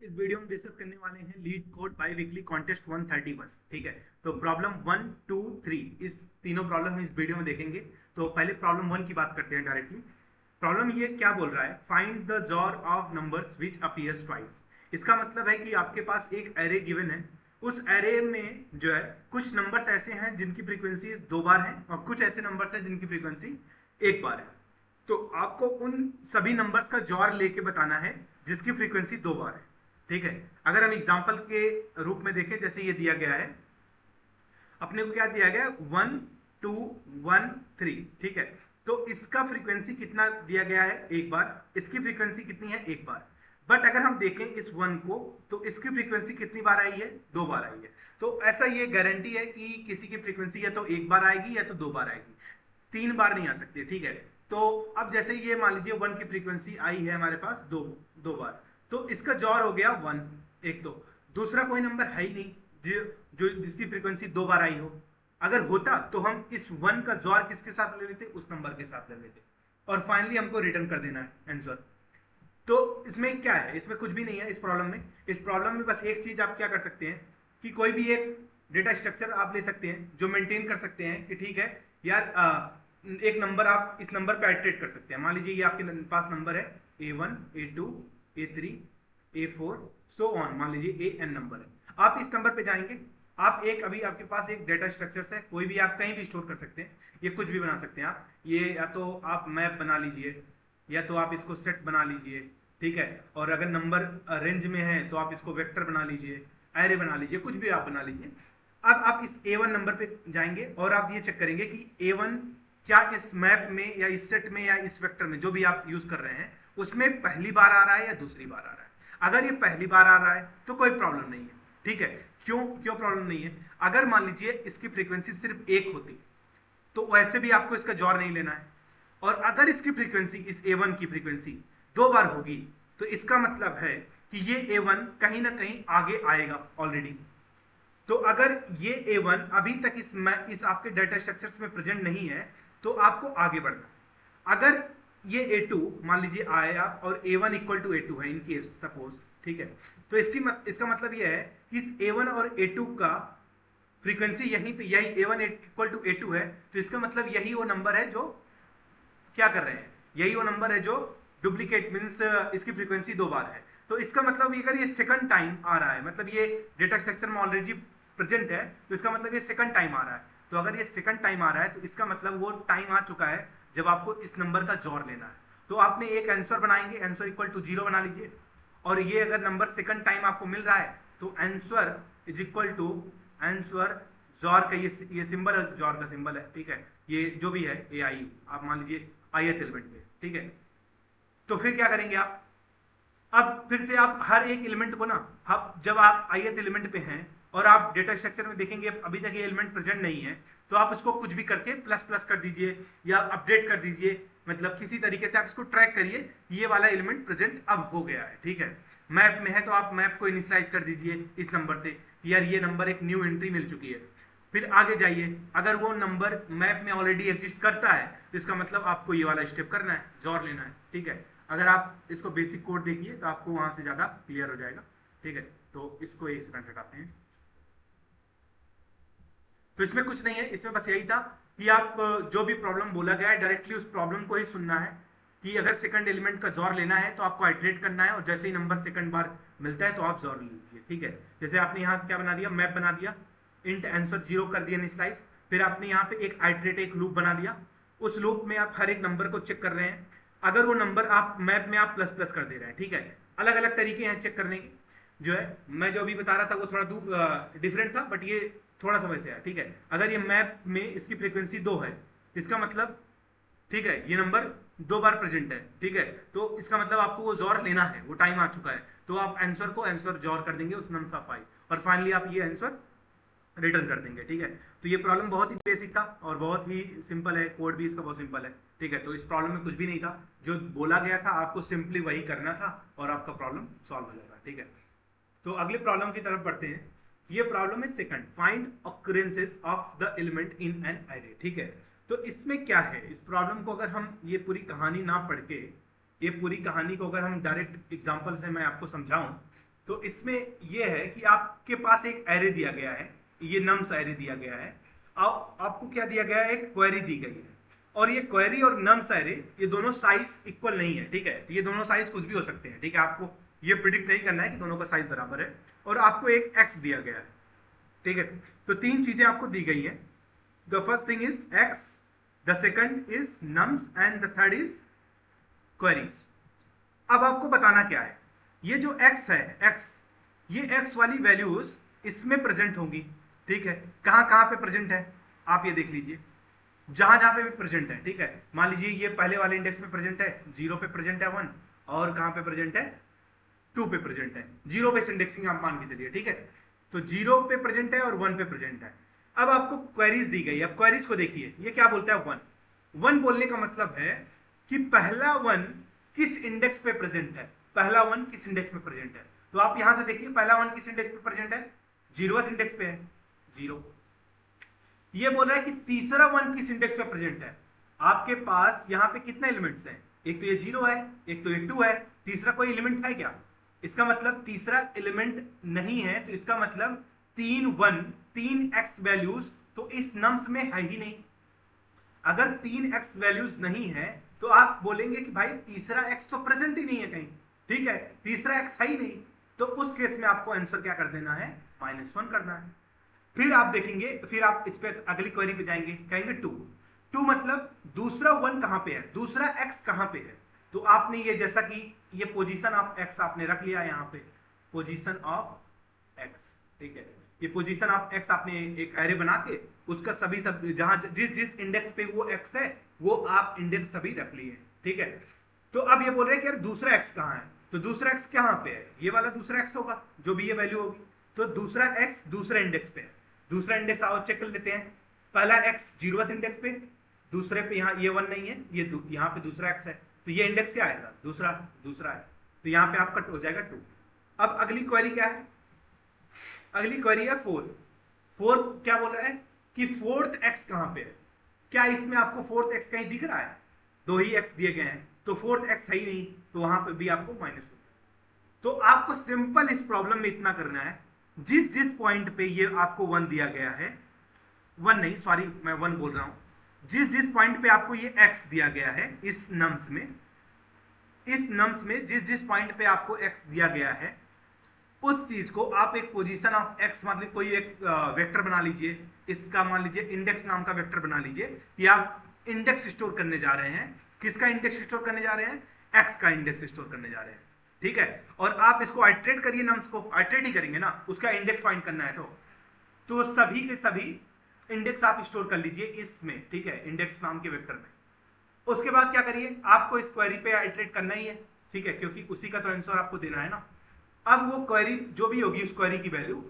इस वीडियो में डिस्कस करने वाले हैं leet code by weekly contest 131। ठीक है, तो प्रॉब्लम 1, 2, 3 इस तीनों प्रॉब्लम हम इस वीडियो में देखेंगे। तो पहले प्रॉब्लम 1 की बात करते हैं डायरेक्टली। प्रॉब्लम ये क्या बोल रहा है, find the jaw of numbers which appears twice. इसका मतलब है कि आपके पास एक एरे गिवन है, उस एरे में जो है कुछ नंबर्स ऐसे हैं जिनकी फ्रीक्वेंसी 2 बार है और कुछ ऐसे नंबर्स हैं जिनकी फ्रीक्वेंसी 1 बार है। तो आपको उन सभी नंबर्स का जॉर लेके बताना है जिसकी फ्रीक्वेंसी 2 बार है। ठीक है, अगर हम एग्जाम्पल के रूप में देखें, जैसे ये दिया गया है, अपने को क्या दिया गया, 1 2 1 3। ठीक है, तो इसका फ्रीक्वेंसी कितना दिया गया है, 1 बार। इसकी फ्रीक्वेंसी कितनी है, 1 बार। बट अगर हम देखें इस 1 को, तो इसकी फ्रीक्वेंसी कितनी बार आई है, 2 बार आई है। तो ऐसा ये गारंटी है कि किसी की फ्रीक्वेंसी या तो 1 बार आएगी या तो 2 बार आएगी, 3 बार नहीं आ सकती। ठीक है, तो अब जैसे ये मान लीजिए 1 की फ्रीक्वेंसी आई है हमारे पास दो बार, तो इसका जॉर हो गया 1। एक तो दूसरा कोई नंबर है ही नहीं जो जिसकी फ्रीक्वेंसी 2 बार आई हो। अगर होता तो हम इस 1 का जॉर किसके साथ ले लेते, उस नंबर के साथ ले लेते, और फाइनली हमको रिटर्न कर देना है आंसर। तो इसमें क्या है, इसमें कुछ भी नहीं है। इस प्रॉब्लम में बस एक चीज आप क्या कर सकते हैं कि कोई भी एक डेटा स्ट्रक्चर आप ले सकते हैं जो मेंटेन कर सकते हैं कि ठीक है यार, एक नंबर आप इस नंबर पे आइटरेट कर सकते हैं। मान लीजिए ये आपके पास नंबर है A1 A2 A3 A4 so on, मान लीजिए AN नंबर है। आप इस नंबर पे जाएंगे, आप एक अभी आपके पास एक डेटा स्ट्रक्चर है, कोई भी आप कहीं भी स्टोर कर सकते हैं, ये कुछ भी बना सकते हैं आप। ये या तो आप मैप बना लीजिए या तो आप इसको सेट बना लीजिए। ठीक है, और अगर नंबर रेंज में है तो आप इसको वेक्टर बना लीजिए, एरे बना लीजिए, कुछ भी आप बना लीजिए। अब आप इस A1 नंबर पे जाएंगे और आप ये चेक करेंगे कि A1 क्या इस मैप में या इस सेट में या इस वेक्टर में जो भी आप यूज कर रहे हैं उसमें पहली बार आ रहा है या दूसरी बार आ रहा है। अगर ये पहली बार आ रहा है तो कोई प्रॉब्लम नहीं है। ठीक है, क्यों क्यों प्रॉब्लम नहीं है, अगर मान लीजिए इसकी फ्रीक्वेंसी सिर्फ 1 होती तो वैसे भी आपको इसका जॉर नहीं लेना है। और अगर इसकी फ्रीक्वेंसी, इस A1 की फ्रीक्वेंसी 2 बार होगी तो इसका मतलब है कि ये A1 कहीं ना कहीं आगे आएगा ऑलरेडी। तो अगर ये A1 अभी तक इस आपके डाटा स्ट्रक्चर्स में प्रेजेंट नहीं है तो आपको आगे बढ़ना। अगर ये A2 मान लीजिए आया और A1 इक्वल टू A2 है इन केस सपोज, ठीक है, तो इसका मतलब ये है कि इस A1 और A2 का फ्रीक्वेंसी यहीं पे, यही A1 इक्वल टू A2 है, तो इसका मतलब यही वो नंबर है जो क्या कर रहे हैं, यही वो नंबर है जो डुप्लीकेट मीन्स इसकी फ्रीक्वेंसी 2 बार है। तो इसका मतलब अगर ये सेकंड टाइम आ रहा है, मतलब ये डेटा स्ट्रक्चर में ऑलरेडी प्रेजेंट है, तो इसका मतलब ये सेकंड टाइम आ रहा है। तो अगर ये सेकंड टाइम आ रहा है तो इसका मतलब वो टाइम आ चुका है जब आपको इस नंबर का जॉर लेना है। तो आपने एक आंसर बनाएंगे, आंसर इक्वल टू 0 बना लीजिए, और ये अगर नंबर सेकंड टाइम आपको मिल रहा है तो answer is equal to answer XOR का, ये सिंबल है, जॉर का सिंबल है। ठीक है, ये जो भी है AI आप मान लीजिए ith एलिमेंट पे। ठीक है, तो फिर क्या करेंगे आप, अब फिर से आप हर एक एलिमेंट को ना, अब जब आप ith एलिमेंट पे हैं और आप डेटा स्ट्रक्चर में देखेंगे अभी तक ये एलिमेंट प्रेजेंट नहीं है, तो आप इसको कुछ भी करके प्लस प्लस कर दीजिए या अपडेट कर दीजिए, मतलब किसी तरीके से आप इसको ट्रैक करिए ये वाला एलिमेंट प्रेजेंट अब हो गया है। ठीक है, मैप में है तो आप मैप को इनिशियलाइज कर दीजिए इस नंबर से, यार ये नंबर एक न्यू एंट्री मिल चुकी है। फिर आगे जाइए, अगर वो नंबर मैप में ऑलरेडी एग्जिस्ट करता है तो इसका मतलब आपको ये वाला स्टेप करना है, जॉर लेना है। ठीक है, अगर आप इसको बेसिक कोड देखिए तो आपको वहां से ज्यादा क्लियर हो जाएगा। ठीक है, तो इसको एक सेकंड हटाते हैं। तो इसमें कुछ नहीं है, इसमें बस यही था कि आप जो भी प्रॉब्लम बोला गया है डायरेक्टली उस प्रॉब्लम को ही सुनना है कि अगर सेकंड एलिमेंट का जॉर लेना है तो आपको आइटरेट करना है, और जैसे ही नंबर सेकंड बार मिलता है तो आप जॉर ले लीजिए। ठीक है, जैसे आपने यहाँ क्या बना दिया, मैप बना दिया, इंट आंसर 0 कर दिया इनिशियलाइज, फिर आपने यहाँ पे एक आइटरेट एक लूप बना दिया, उस लूप में आप हर एक नंबर को चेक कर रहे हैं। अगर वो नंबर आप मैप में आप प्लस प्लस कर दे रहे हैं, ठीक है, अलग अलग तरीके हैं चेक करने के, जो है मैं जो अभी बता रहा था वो थोड़ा डिफरेंट था, बट ये थोड़ा सा वैसे है। ठीक है, अगर ये मैप में इसकी फ्रीक्वेंसी 2 है, इसका मतलब ठीक है ये नंबर 2 बार प्रेजेंट है। ठीक है, तो इसका मतलब आपको वो जॉर लेना है, वो टाइम आ चुका है, तो आप आंसर को आंसर जॉर कर देंगे उस नंबर ऑफ 5, और फाइनली आप ये आंसर रिटर्न कर देंगे। ठीक है, तो ये प्रॉब्लम बहुत ही बेसिक था और बहुत ही सिंपल है, कोड भी इसका बहुत सिंपल है। ठीक है, तो इस प्रॉब्लम में कुछ भी नहीं था, जो बोला गया था आपको सिंपली वही करना था और आपका प्रॉब्लम सॉल्व हो जाएगा। ठीक है, तो अगले प्रॉब्लम की तरफ बढ़ते हैं। ये प्रॉब्लम है second, find occurrences of the element in an array. ठीक है, तो इसमें क्या है, इस प्रॉब्लम को अगर हम ये पूरी कहानी ना पढ़ के, ये पूरी कहानी को अगर हम डायरेक्ट एग्जांपल से मैं आपको समझाऊं तो इसमें ये है कि आपके पास एक एरे दिया गया है, ये नम्स एरे दिया गया है, आपको क्या दिया गया है, एक क्वेरी दी गई है, और ये क्वेरी और नम्स एरे ये दोनों साइज इक्वल नहीं है, ठीक है। तो ये दोनों साइज कुछ भी हो सकते हैं, ठीक है। आपको ये प्रिडिक्ट नहीं करना है कि दोनों का साइज बराबर है, और आपको एक एक्स दिया गया है, ठीक है। तो तीन चीजें आपको दी गई हैं। The first thing is x, the second is nums and the third is queries. अब आपको बताना क्या है, ये जो x है, x, ये x वाली वैल्यूज इसमें प्रेजेंट होंगी, ठीक है। कहां कहां पे प्रेजेंट है आप ये देख लीजिए, जहां जहां पे भी प्रेजेंट है, ठीक है। मान लीजिए ये पहले वाले इंडेक्स पे प्रेजेंट है, 0 पे प्रेजेंट है 1, और कहां पे प्रेजेंट है, 2 पे प्रेजेंट है। 0 बेस इंडेक्सिंग आप मान के चलिए, ठीक है। तो 0 पे प्रेजेंट है और 1 पे प्रेजेंट है। अब आपको क्वेरीज दी गई, अब क्वेरीज को देखिए, ये क्या बोलता है, 1 बोलने का मतलब है कि पहला 1 किस इंडेक्स पे प्रेजेंट है, पहला 1 किस इंडेक्स में प्रेजेंट है। तो आप यहां से देखिए पहला 1 किस इंडेक्स पे प्रेजेंट है, 0th इंडेक्स पे है, 0। ये बोल रहा है कि तीसरा 1 किस इंडेक्स पे प्रेजेंट है। आपके पास यहां पे कितने एलिमेंट्स हैं, एक तो ये 0 है, एक तो ये 2 है, तीसरा कोई एलिमेंट है क्या। इसका मतलब तीसरा एलिमेंट नहीं है, तो इसका मतलब 3 एक्स वैल्यूज तो इस नम्स में है ही नहीं। अगर 3 एक्स वैल्यूज नहीं है तो आप बोलेंगे कि भाई तीसरा एक्स तो प्रेजेंट ही नहीं है कहीं, ठीक है, तीसरा एक्स है ही नहीं। तो उस केस में आपको आंसर क्या कर देना है, -1 करना है। फिर आप देखेंगे, फिर आप इस पे अगली क्वेरी पे जाएंगे, कहेंगे 2 मतलब दूसरा 1 कहां पे है, दूसरा एक्स कहां पे है। तो आपने ये जैसा कि ये पोजीशन ऑफ एक्स आपने रख लिया यहां पे, पोजीशन ऑफ एक्स, ठीक है। ये पोजीशन ऑफ एक्स आपने एक एरे बना के उसका सभी सब जहां जिस जिस इंडेक्स पे वो एक्स है वो आप इंडेक्स सभी रख लिए, ठीक है। तो अब ये बोल रहे हैं कि यार दूसरा एक्स कहां है, तो दूसरा एक्स कहां पे है, ये वाला दूसरा एक्स होगा जो भी ये वैल्यू होगी। तो दूसरा एक्स दूसरा इंडेक्स पे है, दूसरा इंडेक्स आओ चेक कर लेते हैं। पहला एक्स 0th इंडेक्स पे, दूसरे पे यहाँ ये 1 नहीं है, ये यहाँ पे दूसरा एक्स है, तो ये इंडेक्स क्या आएगा, दूसरा दूसरा है, तो यहाँ पे आपका हो जाएगा 2। अब अगली क्वेरी क्या है, अगली क्वेरी है 4 क्या बोल रहा है कि 4th एक्स कहां पे है। क्या इसमें आपको 4th एक्स कहीं दिख रहा है, 2 ही एक्स दिए गए हैं, तो 4th एक्स है ही नहीं, तो वहां पे भी आपको -1। तो आपको सिंपल इस प्रॉब्लम में इतना करना है, जिस जिस पॉइंट पे ये आपको 1 दिया गया है, 1 नहीं सॉरी मैं 1 बोल रहा हूं, जिस जिस पॉइंट पे आपको ये x दिया गया है इस नम्स में, इस नम्स में जिस जिस पॉइंट पे आपको x दिया गया है उस चीज को आप एक पोजीशन ऑफ x मतलब कोई एक वेक्टर बना लीजिए, इसका मान लीजिए इंडेक्स नाम का वेक्टर बना लीजिए कि आप इंडेक्स स्टोर करने जा रहे हैं। किसका इंडेक्स स्टोर करने जा रहे हैं, x का इंडेक्स स्टोर करने जा रहे हैं, ठीक है। और आप इसको आइट्रेट करिए, नम्स को आइट्रेट ही करेंगे ना, उसका इंडेक्स फाइंड करना है। तो सभी के सभी इंडेक्स आप स्टोर कर लीजिए इसमें, ठीक है, इंडेक्स नाम के वेक्टर में। उसके बाद क्या करिए, आपको इस क्वेरी पे आइट्रेट करना ही है, ठीक है, क्योंकि उसी का तो आंसर आपको देना है ना। अब वो क्वेरी जो भी होगी उस क्वेरी की वैल्यू,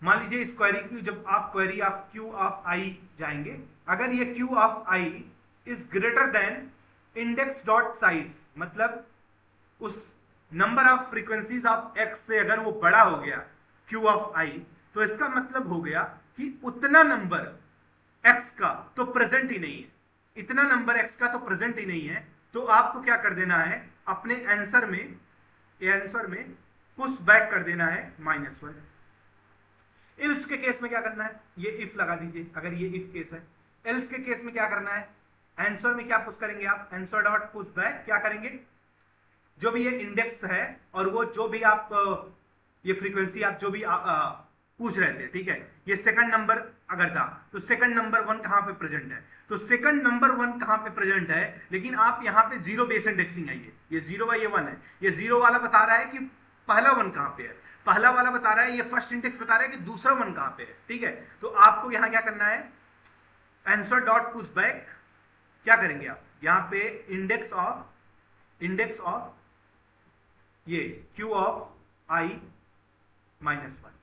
मान लीजिए इस क्वेरी की जब आप query of q of i जाएंगे, अगर ये q of i is greater than index dot size, मतलब उस number of frequencies of x से अगर वो बड़ा हो गया q ऑफ i, तो इसका मतलब हो गया कि उतना नंबर x का तो प्रेजेंट ही नहीं है, इतना नंबर x का तो प्रेजेंट ही नहीं है। तो आपको क्या कर देना है, अपने आंसर में पुश बैक कर देना है -1। इल्स के केस में क्या करना है, ये इफ लगा दीजिए, अगर ये इफ केस है। एल्स के केस में क्या करना है, आंसर में क्या पुश करेंगे आप, आंसर डॉट पुश बैक क्या करेंगे, जो भी ये इंडेक्स है और वो जो भी आप ये फ्रीक्वेंसी आप जो भी पूछ रहे थे, ठीक है, ये सेकंड नंबर अगर था तो सेकंड नंबर 1 कहां पे प्रेजेंट है, तो सेकंड नंबर 1 कहां पे प्रेजेंट है, लेकिन आप यहां पे 0 बेस इंडेक्सिंग है, ये 0 है, ये 1 है, ये 0 वाला बता रहा है कि पहला 1 कहां पे है, पहला वाला बता रहा है, ये फर्स्ट इंडेक्स बता रहा है कि दूसरा 1 कहां पे है, ठीक है। तो आपको यहां क्या करना है, आंसर डॉट पुश बैक क्या करेंगे आप, यहां पे इंडेक्स ऑफ ये q ऑफ i -1,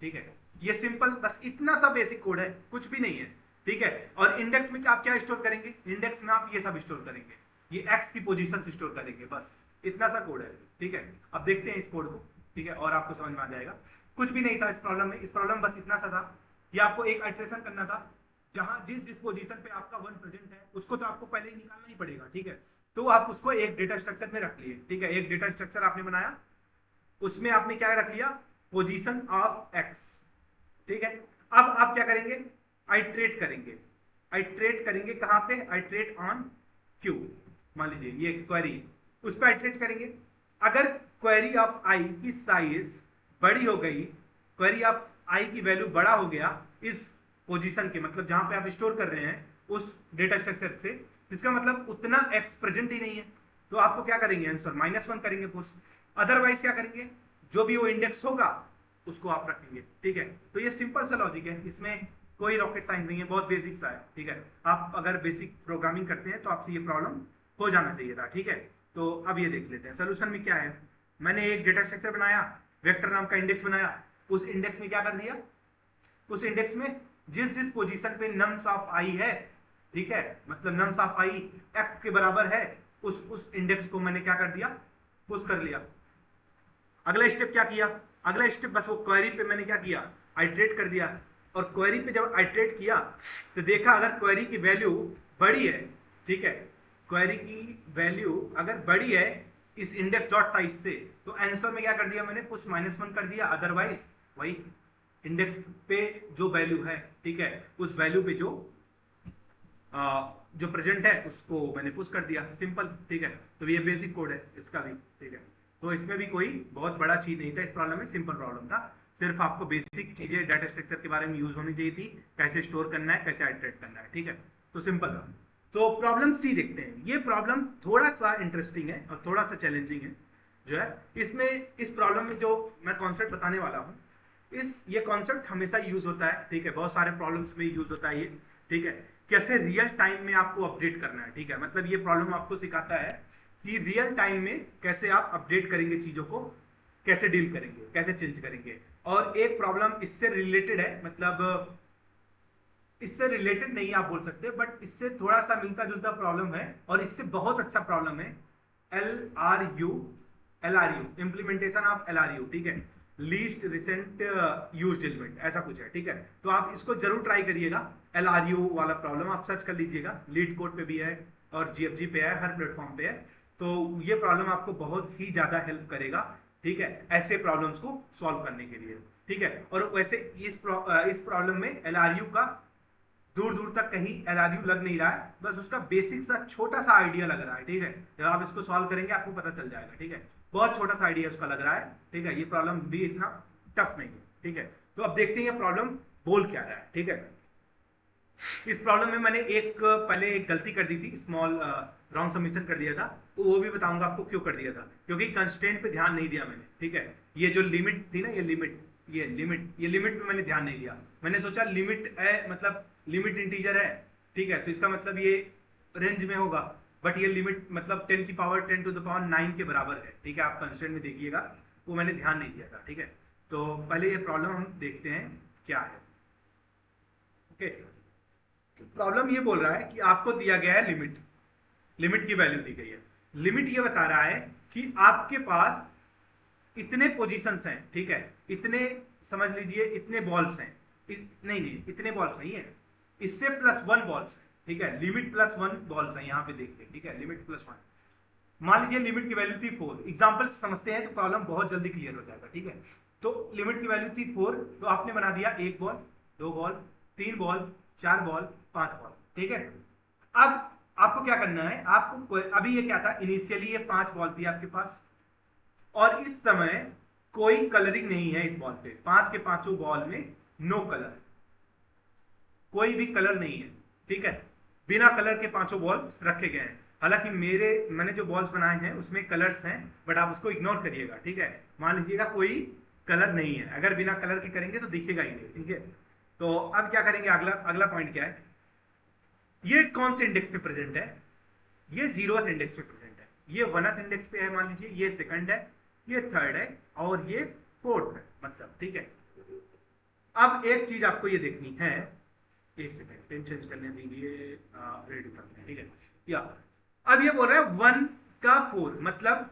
ठीक है। ये सिंपल बस इतना सा बेसिक कोड है, कुछ भी नहीं है, ठीक है। और इंडेक्स में आप क्या स्टोर करेंगे, इंडेक्स में आप ये सब स्टोर करेंगे, ये x की पोजीशन स्टोर करेंगे, बस इतना सा कोड है, ठीक है। अब देखते हैं इस कोड को, ठीक है, और आपको समझ में आ जाएगा। कुछ भी नहीं था इस प्रॉब्लम में, इस प्रॉब्लम बस इतना सा था कि आपको एक आइट्रेशन करना था, जहां जिस जिस पोजीशन पे आपका 1 प्रेजेंट है उसको तो आपको पहले ही निकालना ही पड़ेगा, ठीक है। तो आप उसको एक डेटा स्ट्रक्चर में रख लिए, ठीक है, एक डेटा स्ट्रक्चर आपने बनाया, उसमें आपने क्या रख लिया, पोजीशन ऑफ एक्स, ठीक है। अब आप क्या करेंगे, आइट्रेट करेंगे, आइट्रेट करेंगे कहां पे, आइट्रेट ऑन क्यू, मान लीजिए ये क्वेरी, उस पर आइट्रेट करेंगे। अगर क्वेरी ऑफ आई की साइज बड़ी हो गई, क्वेरी ऑफ आई की वैल्यू बड़ा हो गया इस पोजीशन के, मतलब जहां पे आप स्टोर कर रहे हैं उस डेटा स्ट्रक्चर से, इसका मतलब उतना एक्स प्रेजेंट ही नहीं है, तो आपको क्या करेंगे, आंसर -1 करेंगे पुश। अदरवाइज क्या करेंगे, जो भी वो इंडेक्स होगा उसको आप रखेंगे, ठीक है। तो ये सिंपल सा लॉजिक है, इसमें कोई रॉकेट साइंस नहीं है, बहुत बेसिक सा है, ठीक है। आप अगर बेसिक प्रोग्रामिंग करते हैं तो आपसे ये प्रॉब्लम हो जाना चाहिए था, ठीक है। तो अब ये देख लेते हैं सोल्यूशन में क्या है। मैंने एक डेटा स्ट्रक्चर बनाया, वेक्टर नाम का इंडेक्स बनाया, उस इंडेक्स में क्या कर दिया, उस इंडेक्स में जिस जिस पोजीशन पे नम्स ऑफ आई है, ठीक है, मतलब नम्स ऑफ आई एक्स के बराबर है, उस इंडेक्स को मैंने क्या कर दिया, पुश कर लिया। अगला स्टेप क्या किया, अगला स्टेप बस वो क्वेरी पे मैंने क्या किया, आइट्रेट कर दिया। और क्वेरी पे जब आइट्रेट किया तो देखा अगर क्वेरी की वैल्यू बड़ी है, ठीक है, क्वेरी की वैल्यू अगर बड़ी है इस इंडेक्स डॉट साइज से, तो आंसर में क्या कर दिया मैंने, पुश -1 कर दिया। अदरवाइज वही इंडेक्स पे जो वैल्यू है, ठीक है, उस वैल्यू पे जो प्रेजेंट है उसको मैंने पुश कर दिया, सिंपल, ठीक है। तो ये बेसिक कोड है इसका भी, ठीक है। तो इसमें भी कोई बहुत बड़ा चीज नहीं था इस प्रॉब्लम में, सिंपल प्रॉब्लम था, सिर्फ आपको बेसिक चीजें डाटा स्ट्रक्चर के बारे में यूज होनी चाहिए थी, कैसे स्टोर करना है, कैसे आइट्रेट करना है, ठीक है। तो सिंपल था। तो प्रॉब्लम सी देखते हैं। ये प्रॉब्लम थोड़ा सा इंटरेस्टिंग है और थोड़ा सा चैलेंजिंग है जो है। इसमें इस प्रॉब्लम में जो मैं कॉन्सेप्ट बताने वाला हूँ, ये कॉन्सेप्ट हमेशा यूज होता है, ठीक है, बहुत सारे प्रॉब्लम्स में यूज होता है ये, ठीक है। कैसे रियल टाइम में आपको अपडेट करना है, ठीक है, मतलब ये प्रॉब्लम आपको सिखाता है कि रियल टाइम में कैसे आप अपडेट करेंगे चीजों को, कैसे डील करेंगे, कैसे चेंज करेंगे। और एक प्रॉब्लम इससे रिलेटेड है, मतलब इससे रिलेटेड नहीं आप बोल सकते, बट इससे थोड़ा सा मिलता जुलता प्रॉब्लम है और इससे बहुत अच्छा प्रॉब्लम है। LRU इम्प्लीमेंटेशन ऑफ LRU, ठीक है, लीस्ट रिसेंट यूज्ड एलिमेंट, ऐसा कुछ है, ठीक है। तो आप इसको जरूर ट्राई करिएगा, LRU वाला प्रॉब्लम आप सर्च कर लीजिएगा, लीड कोड पे भी है और GFG पे है, हर प्लेटफॉर्म पे है। तो ये प्रॉब्लम आपको बहुत ही ज्यादा हेल्प करेगा, ठीक है, ऐसे प्रॉब्लम्स को सॉल्व करने के लिए, ठीक है। और वैसे इस प्रॉब्लम में LRU का दूर दूर तक कहीं LRU लग नहीं रहा है, बस उसका बेसिक सा छोटा सा आइडिया लग रहा है, ठीक है। जब आप इसको सॉल्व करेंगे आपको पता चल जाएगा, ठीक है, बहुत छोटा सा आइडिया उसका लग रहा है, ठीक है। ये प्रॉब्लम भी इतना टफ नहीं है, ठीक है। तो अब देखते हैं ये प्रॉब्लम बोल क्या रहा है, ठीक है। इस प्रॉब्लम में मैंने पहले एक गलती कर दी थी, स्मॉल रॉन्ग सबमिशन कर दिया था, तो वो भी बताऊंगा आपको क्यों कर दिया था, क्योंकि कंस्ट्रेंट पे ध्यान नहीं दिया मैंने, ठीक है। ये जो लिमिट थी ना, ये लिमिट पे मैंने ध्यान नहीं दिया। मैंने सोचा लिमिट है, मतलब लिमिट इंटीजर है, ठीक है, तो इसका मतलब ये रेंज में होगा, बट ये लिमिट मतलब 10 की पावर 10 टू द पावर 9 के बराबर है, ठीक है। आप कंस्ट्रेंट में देखिएगा, वो मैंने ध्यान नहीं दिया था, ठीक है। तो पहले ये प्रॉब्लम हम देखते हैं क्या है, ओके। प्रॉब्लम ये बोल रहा है कि आपको दिया गया है लिमिट की वैल्यू दी गई है। लिमिट ये बता रहा है कि आपके पास इतने पोजीशंस हैं, ठीक है, इतने समझ लीजिए इतने बॉल्स हैं, नहीं इतने बॉल्स नहीं है, इससे +1 बॉल्स है, ठीक है, लिमिट +1 बॉल्स है, यहाँ पे देखिए, ठीक है, लिमिट +1। मान लीजिए लिमिट की वैल्यू थी 4, एग्जाम्पल समझते हैं तो प्रॉब्लम बहुत जल्दी क्लियर हो जाएगा, ठीक है। तो लिमिट की वैल्यू थी 4, तो आपने बना दिया 1 ball, 2 ball, 3 ball, 4 ball, 5 ball, ठीक है। अब आपको क्या करना है, आपको अभी ये क्या था, इनिशियली ये 5 बॉल थी आपके पास, और इस समय कोई कलरिंग नहीं है इस बॉल पे, 5 के पांचों बॉल में नो कलर, कोई भी कलर नहीं है, ठीक है, बिना कलर के पांचों बॉल रखे गए हैं। हालांकि मैंने जो बॉल्स बनाए हैं उसमें कलर्स हैं, बट आप उसको इग्नोर करिएगा, ठीक है। मान लीजिएगा कोई कलर नहीं है, अगर बिना कलर के करेंगे तो दिखेगा ही नहीं, ठीक है। तो अब क्या करेंगे, अगला पॉइंट क्या है, ये कौन से इंडेक्स पे प्रेजेंट है, ये 0th इंडेक्स पे प्रेजेंट है, ये 1th इंडेक्स पे है, मान लीजिए ये 2nd है, ये 3rd है और ये 4th है, मतलब, ठीक है। अब एक चीज आपको ये देखनी है, एक सेकंड पेन चेंज करने दीजिए, रेडी करते हैं, ठीक है। या अब ये बोल रहा है 1 का 4, मतलब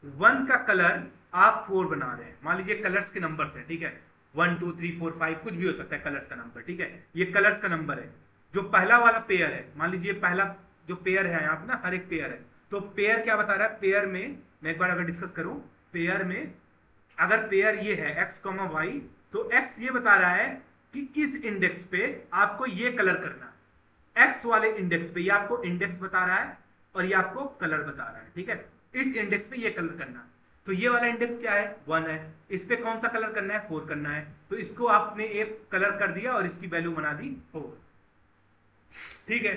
1 का कलर आप 4 बना रहे हैं, मान लीजिए कलर्स के नंबर्स हैं, ठीक है, 1 2 3 4 5 कुछ भी हो सकता है कलर्स का नंबर, ठीक है। ये कलर्स का नंबर है, जो पहला वाला पेयर है, मान लीजिए पहला जो पेयर है यहाँ पे ना, हर एक पेयर है, तो पेयर क्या बता रहा है, पेयर में मैं एक बार अगर डिस्कस करूं, पेयर में अगर पेयर ये है x, y, तो x ये बता रहा है कि इस इंडेक्स पे आपको ये कलर करना है, x वाले इंडेक्स पे ये आपको इंडेक्स बता रहा है और ये आपको कलर बता रहा है, ठीक है। इस इंडेक्स पे ये कलर करना है, तो ये वाला इंडेक्स क्या है 1 है, इस पे कौन सा कलर करना है 4 करना है, तो इसको आपने एक कलर कर दिया और इसकी वैल्यू बना दी 4, ठीक है।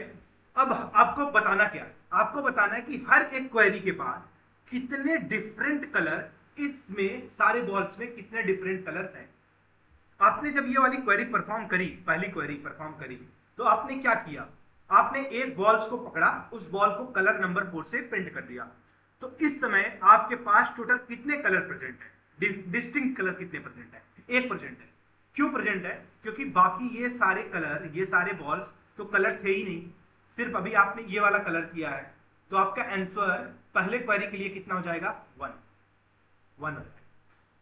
अब आपको बताना क्या है, आपको बताना है कि हर एक क्वेरी के बाद कितने डिफरेंट कलर, इसमें सारे बॉल्स में कितने डिफरेंट कलर हैं। आपने जब ये वाली क्वेरी परफॉर्म करी, पहली क्वेरी परफॉर्म करी, तो आपने क्या किया, आपने एक बॉल्स को पकड़ा, उस बॉल को कलर नंबर 4 से प्रिंट कर दिया। तो इस समय आपके पास टोटल कितने कलर प्रेजेंट है, डिस्टिंक्ट कलर कितने प्रेजेंट है, 1% है। क्यों प्रेजेंट है, क्योंकि बाकी ये सारे कलर, ये सारे बॉल्स तो कलर थे ही नहीं, सिर्फ अभी आपने ये वाला कलर किया है। तो आपका आंसर पहले क्वेरी के लिए कितना हो जाएगा 1 हो जाएगा।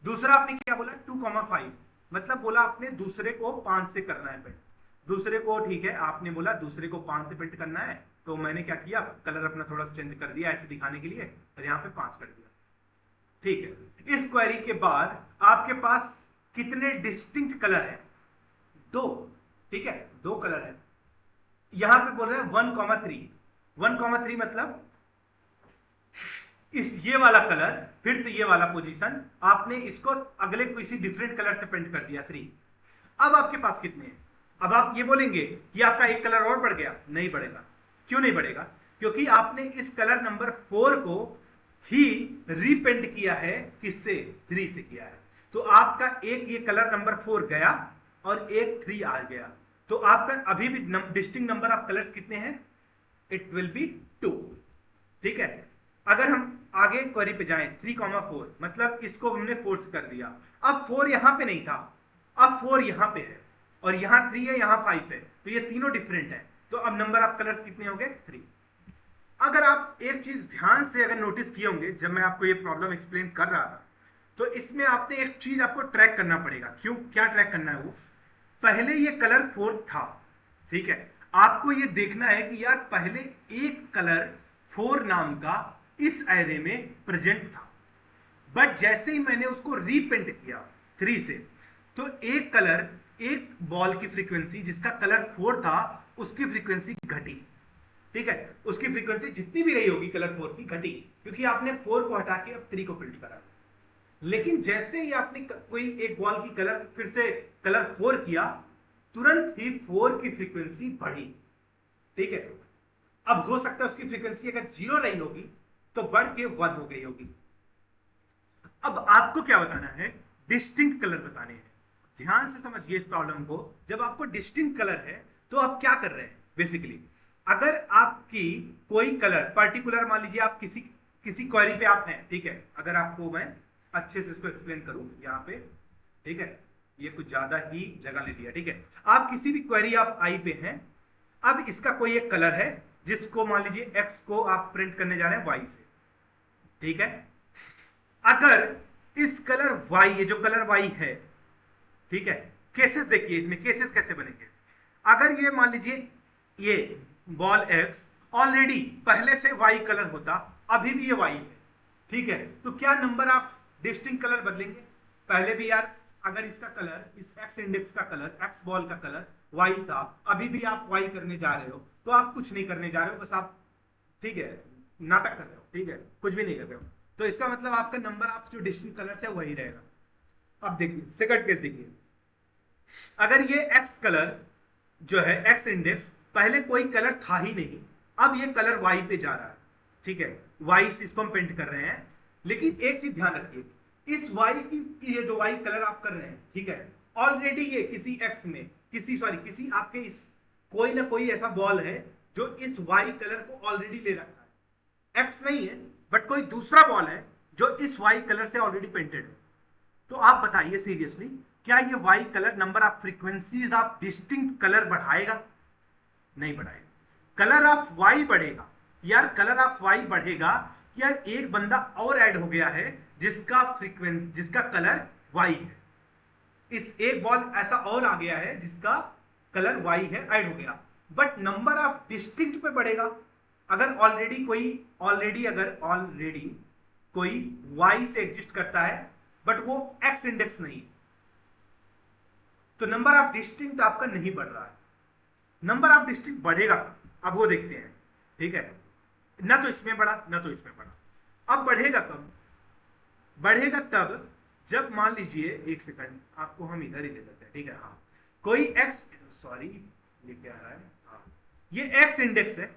दूसरा आपने क्या बोला 2,5, मतलब बोला आपने दूसरे को 5 से करना है प्रिंट, दूसरे को, ठीक है, आपने बोला दूसरे को 5 से प्रिंट करना है, तो मैंने क्या किया, कलर अपना थोड़ा सा चेंज कर दिया ऐसे दिखाने के लिए, और यहाँ पे 5 कर दिया, ठीक है। इस क्वेरी के बाद आपके पास कितने डिस्टिंक्ट कलर है, 2, ठीक है, 2 कलर है। यहां पे बोल रहे हैं 1,3, 1,3 मतलब इस ये वाला कलर, फिर से ये वाला पोजीशन, आपने इसको अगले किसी डिफरेंट कलर से प्रिंट कर दिया 3। अब आपके पास कितने हैं, अब आप ये बोलेंगे कि आपका एक कलर और बढ़ गया, नहीं बढ़ेगा। क्यों नहीं बढ़ेगा, क्योंकि आपने इस कलर नंबर 4 को ही रीपेंट किया है, किससे, 3 से किया है। तो आपका एक ये कलर नंबर 4 गया और एक 3 आ गया, तो आपका अभी भी डिस्टिंक्ट नंबर ऑफ कलर्स कितने हैं, इट विल बी 2, ठीक है। अगर हम आगे क्वेरी पे जाएं 3,4, मतलब इसको हमने 4 से कर दिया, अब 4 यहां पे नहीं था, अब 4 यहां पे है, और यहां 3 है, यहां 5 है, तो ये तीनों डिफरेंट है, तो अब नंबर ऑफ कलर्स कितने हो गए 3। अगर आप एक चीज ध्यान से अगर नोटिस किए होंगे, जब मैं आपको ये प्रॉब्लम एक्सप्लेन कर रहा था, तो इसमें आपने एक चीज आपको ट्रैक करना पड़ेगा। क्यों, क्या ट्रैक करना है, वो पहले ये कलर 4 था, ठीक है, आपको ये देखना है कि यार पहले एक कलर 4 नाम का इस एरे में प्रेजेंट था, बट जैसे ही मैंने उसको रीपेंट किया 3 से, तो एक कलर, एक बॉल की फ्रीक्वेंसी जिसका कलर 4 था, उसकी फ्रीक्वेंसी घटी, ठीक है, उसकी फ्रीक्वेंसी जितनी भी रही होगी कलर 4 की घटी, क्योंकि आपने 4 को हटा के अब 3 को प्रिंट करा। लेकिन जैसे ही आपने कोई एक बॉल की कलर फिर से कलर 4 किया, तुरंत ही 4 की फ्रीक्वेंसी बढ़ी, ठीक है। अब हो सकता है उसकी फ्रीक्वेंसी अगर 0 रही होगी तो बढ़ के 1 हो गई होगी। अब आपको क्या बताना है, डिस्टिंक्ट कलर बताने हैं। ध्यान से समझिए इस प्रॉब्लम को। जब आपको डिस्टिंक्ट कलर है तो आप क्या कर रहे हैं, बेसिकली अगर आपकी कोई कलर पर्टिकुलर, मान लीजिए आप किसी क्वेरी पे आप हैं, ठीक है, अगर आपको मैं अच्छे से इसको एक्सप्लेन करूं यहाँ पे, ठीक है, ये कुछ ज्यादा ही जगह ले लिया, ठीक है, आप किसी भी क्वेरी ऑफ आई पे हैं। अब इसका कोई एक कलर है जिसको मान लीजिए एक्स को आप प्रिंट करने जा रहे हैं वाई से, ठीक है। अगर इस कलर वाई, ये जो कलर वाई है, ठीक है, केसेस देखिए, इसमें केसेस कैसे बनेंगे। अगर ये मान लीजिए ये बॉल एक्स ऑलरेडी पहले से वाई कलर होता, अभी भी ये वाई है, ठीक है, तो क्या नंबर ऑफ डिस्टिंक्ट कलर बदलेंगे। पहले भी यार अगर इसका कलर, इस एक्स इंडेक्स का कलर, एक्स बॉल का कलर वाई था, अभी भी आप वाई करने जा रहे हो, तो आप कुछ नहीं करने जा रहे हो, बस आप, ठीक है, नाटक कर रहे हो, ठीक है, कुछ भी नहीं कर रहे हो, तो इसका मतलब आपका नंबर ऑफ जो डिस्टिंक्ट कलर्स है वही रहेगा। अब देखिए सेकंड केस देखिए, अगर ये एक्स कलर जो है, एक्स इंडेक्स, पहले कोई कलर था ही नहीं, अब ये कलर वाई पे जा रहा है, ठीक है, वाई से इसको हम पेंट कर रहे हैं। लेकिन एक चीज ध्यान रखिए, इस वाई की, ये जो वाई कलर आप कर रहे हैं, ठीक है, ऑलरेडी ये किसी एक्स में, किसी आपके इस कोई ना कोई ऐसा बॉल है जो इस वाई कलर को ऑलरेडी ले रखा है। एक्स नहीं है बट कोई दूसरा बॉल है जो इस वाई कलर से ऑलरेडी पेंटेड है। तो आप बताइए सीरियसली, क्या ये Y colour number of frequencies of distinct colour बढ़ाएगा, नहीं बढ़ाएगा। कलर ऑफ वाई बढ़ेगा यार, कलर ऑफ वाई बढ़ेगा यार, एक बंदा और ऐड हो गया है जिसका फ्रीक्वेंसी, जिसका कलर वाई है, इस एक बॉल ऐसा और आ गया है जिसका कलर वाई है, ऐड हो गया, बट नंबर ऑफ डिस्टिंक्ट पे बढ़ेगा। अगर ऑलरेडी कोई वाई से एग्जिस्ट करता है, बट वो एक्स इंडेक्स नहीं, तो नंबर ऑफ डिस्टिंक्ट आपका नहीं बढ़ रहा है। नंबर ऑफ डिस्ट्रिक्ट बढ़ेगा, अब वो देखते हैं, ठीक है। ना तो इसमें बढ़ा ना तो इसमें बढ़ा। अब बढ़ेगा कब? बढ़ेगा तब जब मान लीजिए, एक सेकंड, आपको हम इधर ही ले लेते हैं, ठीक है। हाँ, कोई एक्स, सॉरी ये क्या आ रहा है, हाँ ये एक्स इंडेक्स है,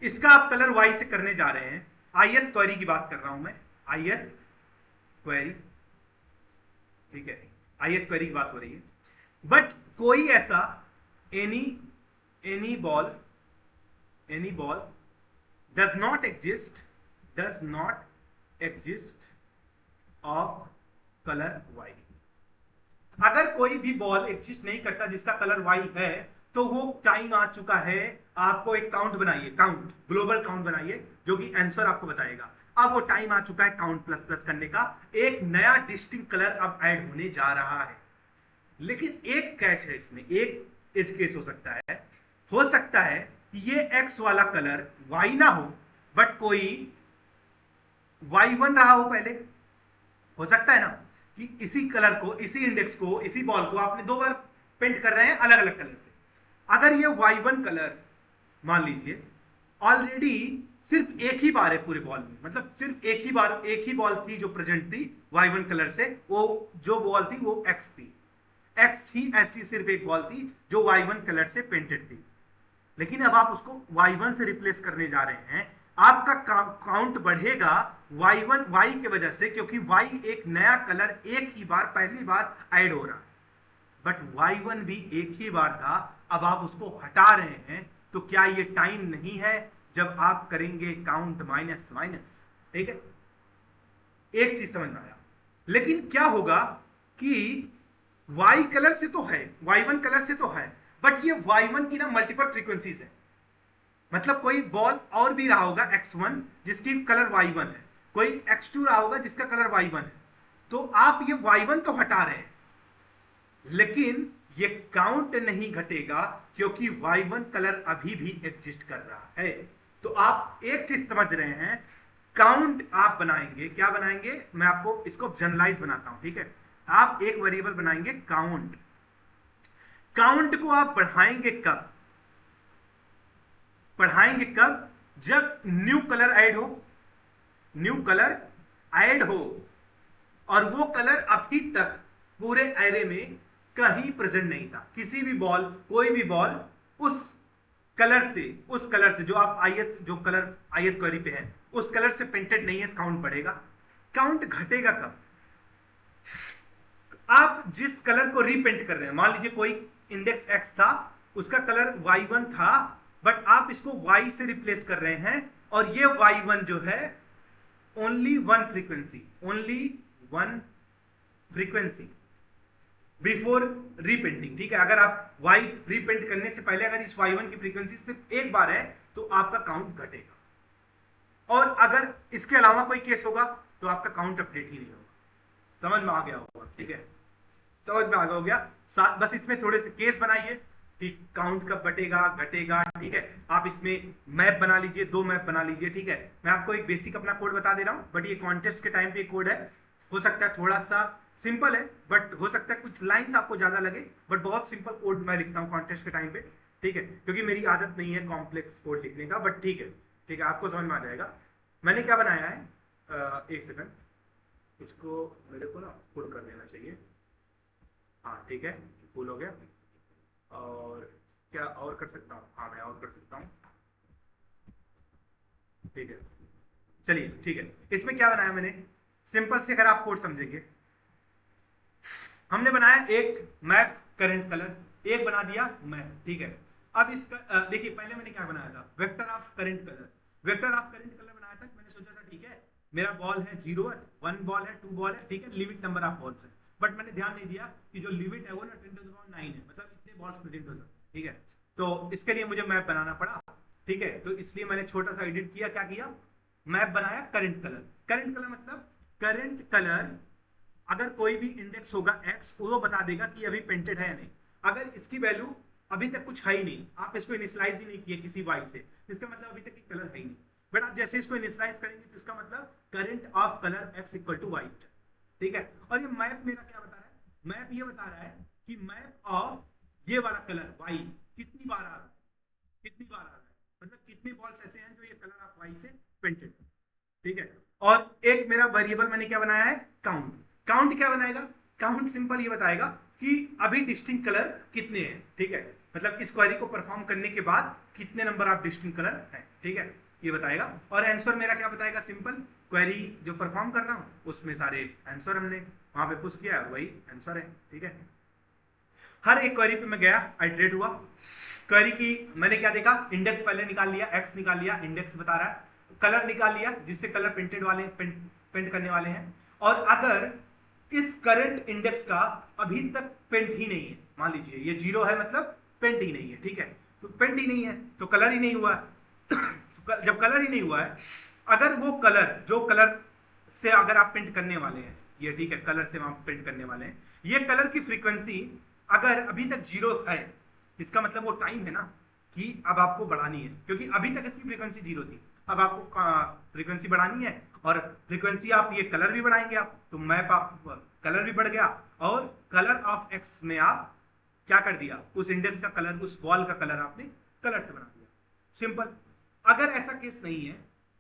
इसका आप कलर वाई से करने जा रहे हैं। ith क्वेरी की बात कर रहा हूं मैं, ith क्वेरी, ठीक है, ith क्वेरी की बात हो रही है। बट कोई ऐसा any ball does not exist of color y। अगर कोई भी बॉल एग्जिस्ट नहीं करता जिसका कलर y है, तो वो टाइम आ चुका है, आपको एक काउंट बनाइए, काउंट ग्लोबल काउंट बनाइए जो कि आंसर आपको बताएगा। अब वो टाइम आ चुका है काउंट प्लस प्लस करने का, एक नया डिस्टिंक्ट कलर अब ऐड होने जा रहा है। लेकिन एक कैच है इसमें, एक एज केस हो सकता है कि ये एक्स वाला कलर वाई ना हो, बट कोई वाई बन रहा हो पहले। हो सकता है ना कि इसी कलर को, इसी इंडेक्स को, इसी बॉल को आपने दो बार पेंट कर रहे हैं अलग अलग कलर से। अगर ये y1 कलर मान लीजिए ऑलरेडी सिर्फ एक ही बार है पूरे बॉल में, मतलब सिर्फ एक ही बार एक ही बॉल थी जो प्रेजेंट थी y1 कलर से, वो जो बॉल थी वो x थी, x ही ऐसी सिर्फ एक बॉल थी जो y1 कलर से पेंटेड थी। लेकिन अब आप उसको y1 से रिप्लेस करने जा रहे हैं, आपका काउंट बढ़ेगा y1 y की वजह से, क्योंकि y एक नया कलर एक ही बार पहली बार ऐड हो रहा है। बट y1 भी एक ही बार था, अब आप उसको हटा रहे हैं, तो क्या ये टाइम नहीं है जब आप करेंगे काउंट माइनस माइनस? ठीक है, एक चीज समझ में आया। लेकिन क्या होगा कि y कलर से तो है, y1 कलर से तो है, बट ये y1 की ना मल्टीपल फ्रीक्वेंसीज है। मतलब कोई बॉल और भी रहा होगा x1 जिसकी कलर y1 है, कोई x2 रहा होगा जिसका कलर y1 है, तो आप ये y1 तो हटा रहे हैं, लेकिन ये काउंट नहीं घटेगा क्योंकि y1 कलर अभी भी एग्जिस्ट कर रहा है। तो आप एक चीज समझ रहे हैं, काउंट आप बनाएंगे, क्या बनाएंगे, मैं आपको इसको जनरलाइज बनाता हूं, ठीक है। आप एक वेरिएबल बनाएंगे काउंट। काउंट को आप बढ़ाएंगे कब? बढ़ाएंगे कब? जब न्यू कलर ऐड हो, न्यू कलर ऐड हो, और वो कलर अभी तक पूरे एरे में कहीं प्रेजेंट नहीं था। किसी भी बॉल, कोई भी बॉल उस कलर से जो आप जो कलर ith क्वेरी पे है उस कलर से पेंटेड नहीं है, काउंट बढ़ेगा। काउंट घटेगा कब? आप जिस कलर को रीपेंट कर रहे हैं, मान लीजिए कोई इंडेक्स x था, उसका कलर y1 था, बट आप इसको y से रिप्लेस कर रहे हैं, और ये y1 जो है only one frequency before repainting, ठीक है। अगर आप y रीपेंट करने से पहले अगर इस y1 की फ्रीक्वेंसी सिर्फ एक बार है, तो आपका काउंट घटेगा। और अगर इसके अलावा कोई केस होगा तो आपका काउंट अपडेट ही नहीं होगा। समझ में आ गया होगा, ठीक है, समझ में आ गया हो गया। बस इसमें थोड़े से केस बनाइए कि काउंट कब बटेगा घटेगा, ठीक है। आप इसमें मैप बना लीजिए, 2 मैप बना लीजिए, ठीक है। मैं आपको एक बेसिक अपना कोड बता दे रहा हूं, बट ये कॉन्टेस्ट के टाइम पे कोड है, हो सकता है थोड़ा सा सिंपल है, बट हो सकता है कुछ लाइंस आपको ज्यादा लगे, बट बहुत सिंपल कोड मैं लिखता हूँ कॉन्टेस्ट के टाइम पे, ठीक है, क्योंकि मेरी आदत नहीं है कॉम्प्लेक्स कोड लिखने का, बट ठीक है, ठीक है, आपको समझ में आ जाएगा। मैंने क्या बनाया है, एक सेकंड, इसको मेरे को ना फुल कर देना चाहिए, हाँ ठीक है, फुल हो गया। और क्या और कर सकता हूँ? हाँ मैं और कर सकता हूँ, ठीक है, चलिए ठीक है। इसमें क्या बनाया मैंने, सिंपल से अगर आप कोड समझेंगे, हमने बनाया एक मैप करंट कलर, एक बना दिया मैप, ठीक है। अब इसका देखिए, पहले मैंने क्या बनाया था, vector of current colour, vector of current colour बनाया था। मैंने सोचा था ठीक है, मेरा बॉल है 0 है, 1 बॉल है, 2 बॉल है, ठीक है, लिमिट नंबर ऑफ बॉल्स है, बट मैंने ध्यान नहीं दिया कि जो लिमिट है वो ना 10⁹ है, मतलब इतने बॉल्स प्रेजेंट हो सकते, ठीक है। तो इसके लिए मुझे मैप बनाना पड़ा, ठीक है, तो इसलिए मैंने छोटा सा एडिट किया, क्या किया, मैप बनाया करंट कलर। करंट कलर मतलब करंट कलर अगर कोई भी इंडेक्स होगा x, वो बता देगा कि अभी पेंटेड है या नहीं। अगर इसकी वैल्यू अभी तक कुछ है ही नहीं, आप इसको इनिशियलाइज ही नहीं किए किसी y से, इसका मतलब अभी तक कलर है ही नहीं। बट आप जैसे इसको इनिशियलाइज करेंगे तो इसका मतलब current of colour x equal to Y, ठीक है। और ये मैप मेरा क्या बता रहा है, मैप ये बता रहा है कि मैप ऑफ ये वाला कलर वाई कितनी बार आ रहा है, कितनी बार आ रहा है, मतलब कितने बॉल्स ऐसे हैं जो ये कलर ऑफ वाई से पेंटेड, ठीक है। और एक मेरा वेरिएबल मैंने क्या बनाया है, काउंट। काउंट क्या बनाएगा, काउंट सिंपल ये बताएगा कि अभी डिस्टिंक्ट कलर कितने हैं, ठीक है, मतलब इस क्वेरी को परफॉर्म करने के बाद कितने नंबर ऑफ डिस्टिंक्ट कलर हैं, ठीक है, ये बताएगा। और आंसर मेरा क्या बताएगा, सिंपल क्वेरी जो परफॉर्म कर रहा हूं उसमें सारे आंसर हमने वहां पे पुश किया, वही आंसर है, ठीक है। हर एक क्वेरी पे मैं गया, आइटरेट हुआ, क्वेरी की मैंने क्या देखा, इंडेक्स पहले निकाल लिया, एक्स निकाल लिया, इंडेक्स बता रहा है, कलर निकाल लिया जिससे कलर पेंटेड वाले पेंट करने वाले हैं। और अगर इस करंट इंडेक्स का अभी तक पेंट ही नहीं है, मान लीजिए ये 0 है मतलब पेंट ही नहीं है, ठीक है, तो पेंट ही नहीं है तो कलर ही नहीं हुआ है जब कलर ही नहीं हुआ है, अगर वो कलर जो कलर से अगर आप पेंट करने वाले हैं, ये ठीक है, कलर से आप पेंट करने वाले हैं, ये कलर की फ्रीक्वेंसी अगर अभी तक 0 है, इसका मतलब वो टाइम है ना कि अब आपको बढ़ानी है, क्योंकि अभी तक इसकी फ्रीक्वेंसी 0 थी, अब आपको फ्रीक्वेंसी बढ़ानी है। और फ्रीक्वेंसी आप ये कलर भी बढ़ाएंगे आप, तो मैप आप कलर भी बढ़ गया, और कलर ऑफ एक्स में आप क्या कर दिया, उस इंडेक्स का कलर, उस बॉल का कलर आपने कलर से बना दिया, सिंपल। अगर ऐसा केस नहीं है,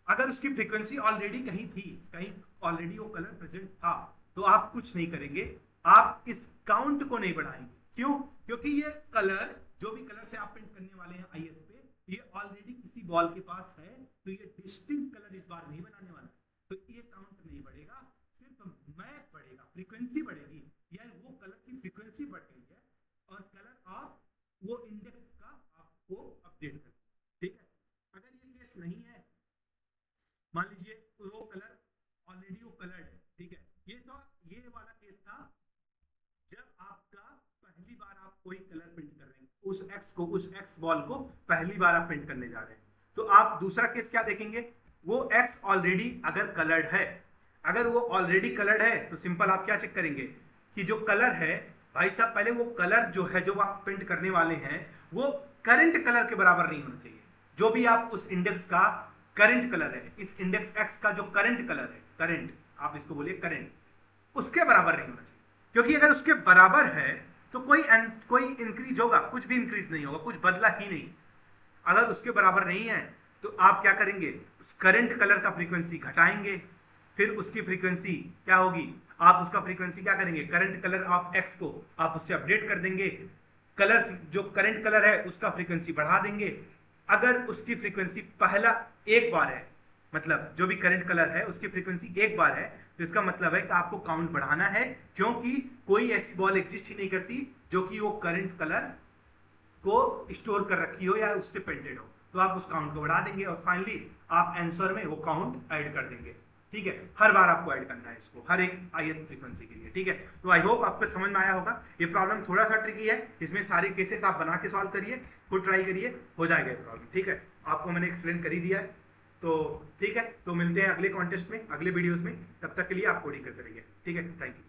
अगर उसकी फ्रीक्वेंसी ऑलरेडी कहीं थी, कहीं ऑलरेडी वो कलर प्रेजेंट था, तो आप कुछ नहीं करेंगे, आप इस काउंट को नहीं बढ़ाएंगे। क्यों, क्योंकि ये कलर जो भी कलर से आप पेंट करने वाले हैं आईएस पे, ये ऑलरेडी किसी बॉल के पास है, तो ये डिस्टिंक्ट कलर इस बार नहीं बनाने वाला, तो ये काउंट नहीं बढ़ेगा, सिर्फ मैप बढ़ेगा, फ्रीक्वेंसी बढ़ेगी, यानी वो कलर की फ्रीक्वेंसी बढ़ गई है और कलर ऑफ वो इंडेक्स का आपको अपडेट कर, ठीक है। अगर ये केस नहीं है, मान लीजिए वो कलर ऑलरेडी वो कलर है, ठीक है, ये वाला केस था जब आपका पहली बार आप कोई कलर पेंट कर रहे हैं, उस एक्स को, उस एक्स बॉल को पहली बार आप पेंट करने जा रहे हैं, तो आप दूसरा केस क्या देखेंगे, वो एक्स ऑलरेडी अगर कलर्ड है, अगर वो ऑलरेडी कलर्ड है तो सिंपल आप क्या चेक करेंगे कि जो कलर है भाई साहब, पहले वो कलर जो है जो आप पेंट करने वाले हैं वो करंट कलर के बराबर नहीं होना चाहिए, जो भी आप उस इंडेक्स का करंट कलर है, इस इंडेक्स एक्स का जो करंट कलर है, करंट आप इसको बोलिए करंट, उसके बराबर नहीं होना चाहिए, क्योंकि अगर उसके बराबर है तो कोई इंक्रीज होगा, कुछ भी इंक्रीज नहीं होगा, कुछ बदला ही नहीं। अगर उसके बराबर नहीं है तो आप क्या करेंगे, उस करंट कलर का फ्रीक्वेंसी घटाएंगे, फिर उसकी फ्रीक्वेंसी क्या होगी, आप उसका फ्रीक्वेंसी क्या करेंगे, करंट कलर ऑफ एक्स को आप उससे अपडेट कर देंगे, कलर जो करंट कलर है उसका फ्रीक्वेंसी बढ़ा देंगे। अगर उसकी फ्रीक्वेंसी पहला एक बार है, मतलब जो भी करंट कलर है उसकी फ्रीक्वेंसी एक बार है, तो इसका मतलब है कि आपको काउंट बढ़ाना है, क्योंकि कोई ऐसी बॉल एग्जिस्ट ही नहीं करती जो कि वो करंट कलर को स्टोर कर रखी हो या उससे पेंटेड हो, तो आप उस काउंट को बढ़ा देंगे और फाइनली आप आंसर में वो काउंट ऐड कर देंगे, ठीक है। हर बार आपको ऐड करना है इसको, हर एक आईएन फ्रीक्वेंसी के लिए, ठीक है। तो आई होप आपको समझ में आया होगा, ये प्रॉब्लम थोड़ा सा ट्रिकी है, इसमें सारे केसेस आप बना के सॉल्व करिए, खुद ट्राई करिए, हो जाएगा ये प्रॉब्लम, ठीक है। आपको मैंने एक्सप्लेन कर ही दिया है, तो ठीक है, तो मिलते हैं अगले कॉन्टेस्ट में, अगले वीडियोस में, तब तक के लिए आप कोडिंग करते रहिए, ठीक है, थैंक यू।